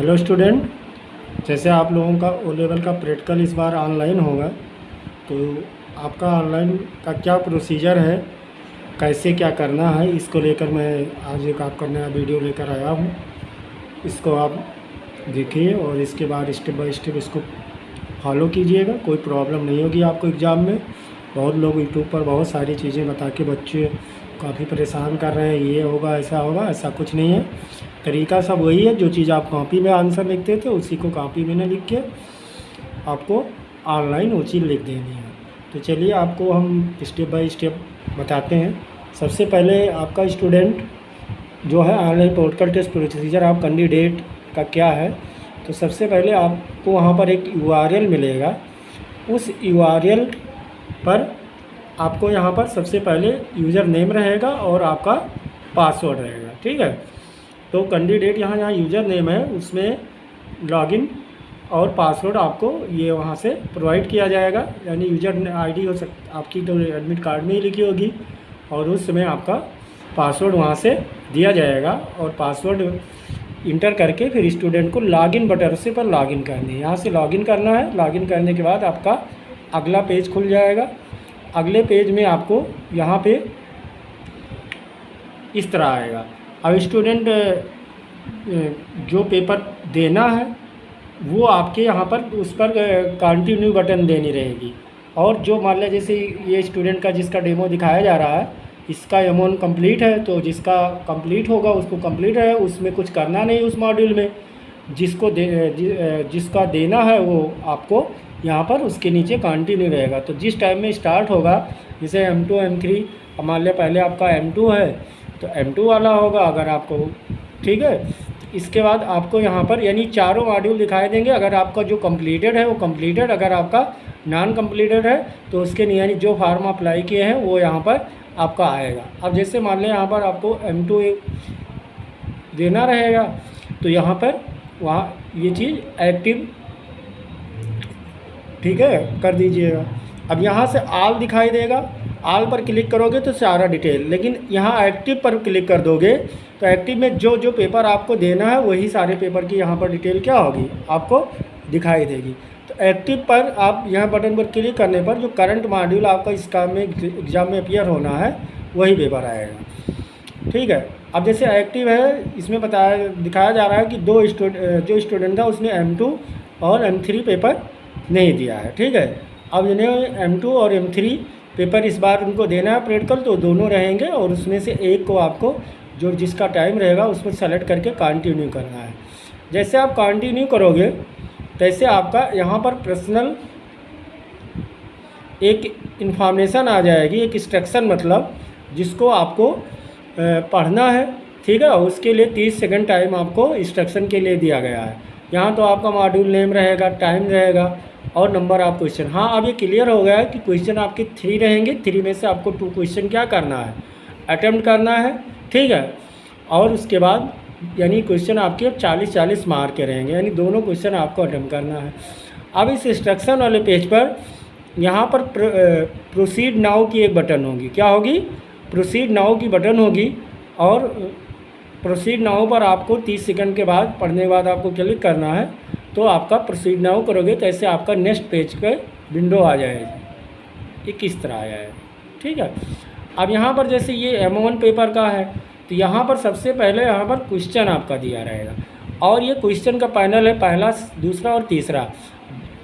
Hello student, जैसे आप लोगों का ओ लेवल का प्रैक्टिकल इस बार ऑनलाइन होगा, तो आपका ऑनलाइन का क्या प्रोसीजर है, कैसे क्या करना है, इसको लेकर मैं आज एक आपका नया वीडियो लेकर आया हूँ। इसको आप देखिए और इसके बाद स्टेप बाय स्टेप इसको फॉलो कीजिएगा। कोई प्रॉब्लम नहीं होगी आपको एग्ज़ाम में। बहुत लोग यूट्यूब पर बहुत सारी चीज़ें बता के बच्चे काफ़ी परेशान कर रहे हैं, ये होगा ऐसा होगा, ऐसा कुछ नहीं है। तरीका सब वही है, जो चीज़ आप कॉपी में आंसर लिखते थे उसी को कॉपी में न लिख के आपको ऑनलाइन वो चीज़ लिख देनी है। तो चलिए आपको हम स्टेप बाय स्टेप बताते हैं। सबसे पहले आपका स्टूडेंट जो है ऑनलाइन प्रैक्टिकल टेस्ट प्रोसीजर आप कैंडिडेट का क्या है, तो सबसे पहले आपको वहाँ पर एक URL मिलेगा। उस URL पर आपको यहाँ पर सबसे पहले यूज़र नेम रहेगा और आपका पासवर्ड रहेगा, ठीक है। तो कैंडिडेट यहाँ यूज़र नेम है, उसमें लॉगिन और पासवर्ड आपको ये वहाँ से प्रोवाइड किया जाएगा। यानी यूज़र ID हो आपकी तो एडमिट कार्ड में ही लिखी होगी और उस समय आपका पासवर्ड वहाँ से दिया जाएगा। और पासवर्ड इंटर करके फिर स्टूडेंट को लॉगिन बटन से पर लॉगिन करनी है। यहाँ से लॉगिन करना है। लॉगिन करने के बाद आपका अगला पेज खुल जाएगा। अगले पेज में आपको यहाँ पे इस तरह आएगा। अब स्टूडेंट जो पेपर देना है वो आपके यहाँ पर उस पर कंटिन्यू बटन देनी रहेगी। और जो मान लिया जैसे ये स्टूडेंट का जिसका डेमो दिखाया जा रहा है, इसका अमाउंट कंप्लीट है, तो जिसका कंप्लीट होगा उसको कंप्लीट है, उसमें कुछ करना नहीं उस मॉड्यूल में। जिसका देना है वो आपको यहाँ पर उसके नीचे कंटिन्यू रहेगा। तो जिस टाइम में स्टार्ट होगा, जैसे M2 M3, मान लिया पहले आपका M2 है तो M2 वाला होगा अगर आपको, ठीक है। इसके बाद आपको यहाँ पर यानी चारों मॉड्यूल दिखाई देंगे। अगर आपका जो कंप्लीटेड है वो कंप्लीटेड, अगर आपका नॉन कंप्लीटेड है तो उसके यानी जो फार्म अप्लाई किए हैं वो यहाँ पर आपका आएगा। अब जैसे मान लें यहाँ पर आपको M2 देना रहेगा तो यहाँ पर वहाँ ये चीज़ एक्टिव, ठीक है, कर दीजिएगा। अब यहाँ से आल दिखाई देगा, आल पर क्लिक करोगे तो सारा डिटेल, लेकिन यहाँ एक्टिव पर क्लिक कर दोगे तो एक्टिव में जो जो पेपर आपको देना है वही सारे पेपर की यहाँ पर डिटेल क्या होगी आपको दिखाई देगी। तो एक्टिव पर आप यहाँ बटन पर क्लिक करने पर जो करंट मॉड्यूल आपका इस काम में एग्ज़ाम में अपीयर होना है वही पेपर आएगा, ठीक है। अब जैसे एक्टिव है, इसमें दिखाया जा रहा है कि जो स्टूडेंट था उसने M2 और M3 पेपर नहीं दिया है, ठीक है। अब जिन्हें M2 और M3 पेपर इस बार उनको देना है प्रैक्टिकल, तो दोनों रहेंगे और उसमें से एक को आपको जो जिसका टाइम रहेगा उसमें सेलेक्ट करके कंटिन्यू करना है। जैसे आप कंटिन्यू करोगे तैसे आपका यहाँ पर पर्सनल एक इन्फॉर्मेशन आ जाएगी, एक इंस्ट्रक्शन, मतलब जिसको आपको पढ़ना है, ठीक है। उसके लिए 30 सेकंड टाइम आपको इंस्ट्रक्शन के लिए दिया गया है। यहाँ तो आपका मॉड्यूल नेम रहेगा, टाइम रहेगा और नंबर ऑफ क्वेश्चन। हाँ, अब ये क्लियर हो गया है कि क्वेश्चन आपके 3 रहेंगे। 3 में से आपको 2 क्वेश्चन क्या करना है, अटेम्प्ट करना है, ठीक है। और उसके बाद यानी क्वेश्चन आपके 40-40 मार्क के रहेंगे, यानी दोनों क्वेश्चन आपको अटेम्प्ट करना है। अब इस इंस्ट्रक्शन वाले पेज पर यहाँ पर प्रोसीड नाउ की एक बटन होगी। क्या होगी? प्रोसीड नाउ की बटन होगी। और प्रोसीड नाउ पर आपको 30 सेकंड के बाद पढ़ने के बाद आपको क्लिक करना है, तो आपका प्रोसीड नाउ करोगे तो ऐसे आपका नेक्स्ट पेज पे विंडो आ जाएगी। ये किस तरह आया है, ठीक है। अब यहाँ पर जैसे ये M1 पेपर का है तो यहाँ पर सबसे पहले यहाँ पर क्वेश्चन आपका दिया रहेगा और ये क्वेश्चन का पैनल है, पहला, दूसरा और तीसरा,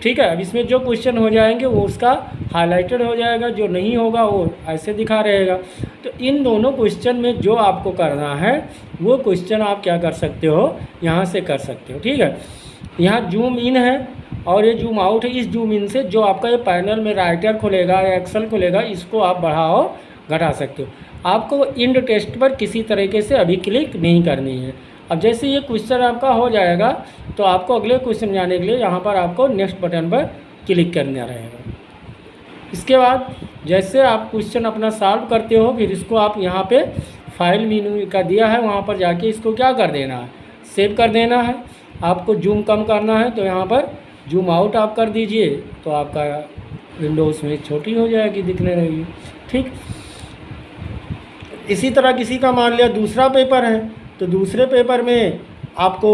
ठीक है। अब इसमें जो क्वेश्चन हो जाएंगे वो उसका हाईलाइटेड हो जाएगा, जो नहीं होगा वो ऐसे दिखा रहेगा। तो इन दोनों क्वेश्चन में जो आपको करना है वो क्वेश्चन आप क्या कर सकते हो, यहाँ से कर सकते हो, ठीक है। यहाँ जूम इन है और ये जूम आउट है। इस जूम इन से जो आपका ये पैनल में राइटर खुलेगा या एक्सेल खुलेगा, इसको आप बढ़ाओ घटा सकते हो। आपको इंड टेस्ट पर किसी तरीके से अभी क्लिक नहीं करनी है। अब जैसे ये क्वेश्चन आपका हो जाएगा तो आपको अगले क्वेश्चन जाने के लिए यहाँ पर आपको नेक्स्ट बटन पर क्लिक करना रहेगा। इसके बाद जैसे आप क्वेश्चन अपना सॉल्व करते हो, फिर इसको आप यहाँ पे फाइल मेनू का दिया है वहाँ पर जाके इसको क्या कर देना है, सेव कर देना है। आपको जूम कम करना है तो यहाँ पर जूम आउट आप कर दीजिए, तो आपका विंडोज़ में छोटी हो जाएगी, दिखने रहेगी, ठीक। इसी तरह किसी का मान लिया दूसरा पेपर है तो दूसरे पेपर में आपको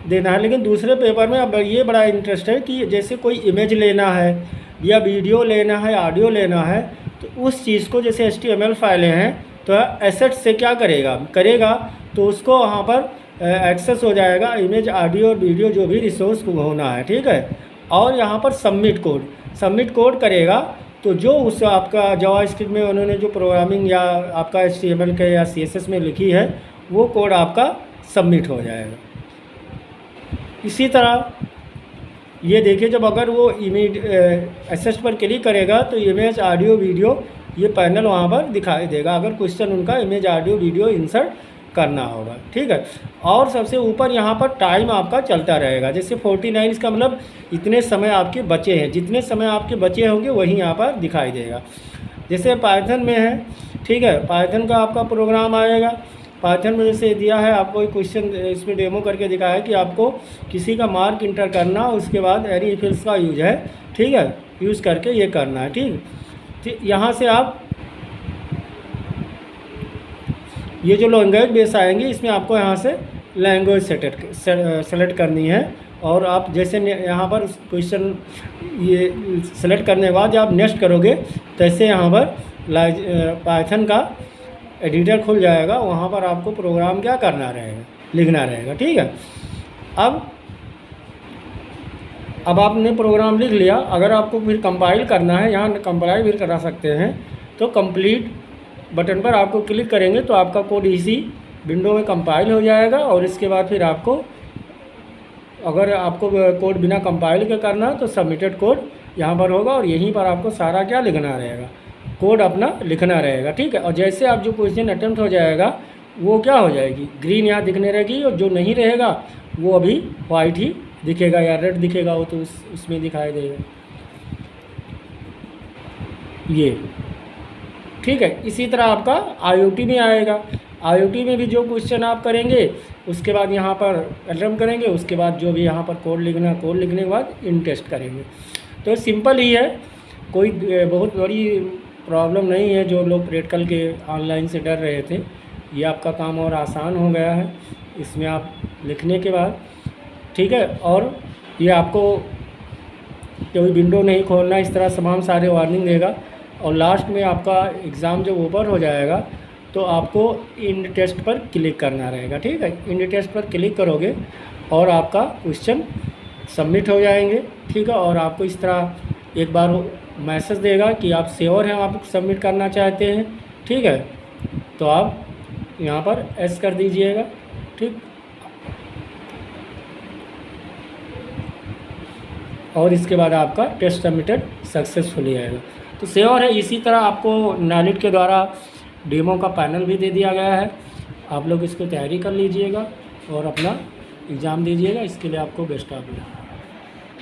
देना है। लेकिन दूसरे पेपर में अब ये बड़ा इंटरेस्ट है कि जैसे कोई इमेज लेना है या वीडियो लेना है, ऑडियो लेना है, तो उस चीज़ को जैसे HTML फाइलें हैं तो एसेट से क्या करेगा तो उसको वहाँ पर एक्सेस हो जाएगा, इमेज, ऑडियो, वीडियो जो भी रिसोर्स होना है, ठीक है। और यहाँ पर सबमिट कोड करेगा तो जो उस आपका जावास्क्रिप्ट में उन्होंने जो प्रोग्रामिंग या आपका HTML के या CSS में लिखी है वो कोड आपका सबमिट हो जाएगा। इसी तरह ये देखिए, जब अगर वो इमेज एसेट पर क्लिक करेगा तो इमेज, ऑडियो, वीडियो ये पैनल वहाँ पर दिखाई देगा अगर क्वेश्चन उनका इमेज, ऑडियो, वीडियो इंसर्ट करना होगा, ठीक है। और सबसे ऊपर यहाँ पर टाइम आपका चलता रहेगा, जैसे 49 इसका मतलब इतने समय आपके बचे हैं, जितने समय आपके बचे होंगे वही यहाँ पर दिखाई देगा। जैसे पाइथन में है, ठीक है, पाइथन का आपका प्रोग्राम आएगा। पाइथन में जैसे दिया है आपको एक क्वेश्चन, इसमें डेमो करके दिखाया है कि आपको किसी का मार्क इंटर करना, उसके बाद एरी फिल्स का यूज है, ठीक है, यूज़ करके ये करना है, ठीक। यहाँ से आप ये जो लैंग्वेज बेस आएंगे इसमें आपको यहाँ से लैंग्वेज सेलेक्ट करनी है। और आप जैसे यहाँ पर क्वेश्चन ये सेलेक्ट करने के बाद जब आप नेक्स्ट करोगे तो ऐसे यहाँ पर पाइथन का एडिटर खुल जाएगा, वहाँ पर आपको प्रोग्राम क्या करना रहेगा, लिखना रहेगा, ठीक है। अब आपने प्रोग्राम लिख लिया, अगर आपको फिर कंपाइल करना है, यहाँ कंपाइल भी करा सकते हैं, तो कंप्लीट बटन पर आपको क्लिक करेंगे तो आपका कोड इसी विंडो में कंपाइल हो जाएगा। और इसके बाद फिर आपको, अगर आपको कोड बिना कंपाइल के करना है तो सबमिटेड कोड यहाँ पर होगा और यहीं पर आपको सारा क्या लिखना रहेगा, कोड अपना लिखना रहेगा, ठीक है। और जैसे आप जो क्वेश्चन अटेम्प्ट हो जाएगा वो क्या हो जाएगी, ग्रीन यहाँ दिखने रहेगी, और जो नहीं रहेगा वो अभी वाइट ही दिखेगा या रेड दिखेगा, वो तो उसमें दिखाई देगा ये, ठीक है। इसी तरह आपका IoT में आएगा। IoT में भी जो क्वेश्चन आप करेंगे उसके बाद यहाँ पर अटेम्प्ट करेंगे, उसके बाद जो भी यहाँ पर कोड लिखने के बाद इन टेस्ट करेंगे। तो सिंपल ही है, कोई बहुत बड़ी प्रॉब्लम नहीं है। जो लोग प्रैक्टिकल के ऑनलाइन से डर रहे थे, ये आपका काम और आसान हो गया है इसमें आप लिखने के बाद, ठीक है। और ये आपको कोई विंडो नहीं खोलना, इस तरह तमाम सारे वार्निंग देगा। और लास्ट में आपका एग्ज़ाम जब ओपन हो जाएगा तो आपको इंड टेस्ट पर क्लिक करना रहेगा, ठीक है। इंड टेस्ट पर क्लिक करोगे और आपका क्वेश्चन सबमिट हो जाएंगे, ठीक है। और आपको इस तरह एक बार मैसेज देगा कि आप श्योर हैं, आप सबमिट करना चाहते हैं, ठीक है। तो आप यहाँ पर एस कर दीजिएगा, ठीक। और इसके बाद आपका टेस्ट सबमिटेड सक्सेसफुली आएगा। तो श्योर है। इसी तरह आपको नाइलिट के द्वारा डेमो का पैनल भी दे दिया गया है, आप लोग इसको तैयारी कर लीजिएगा और अपना एग्ज़ाम दीजिएगा। इसके लिए आपको बेस्ट ऑफ लक।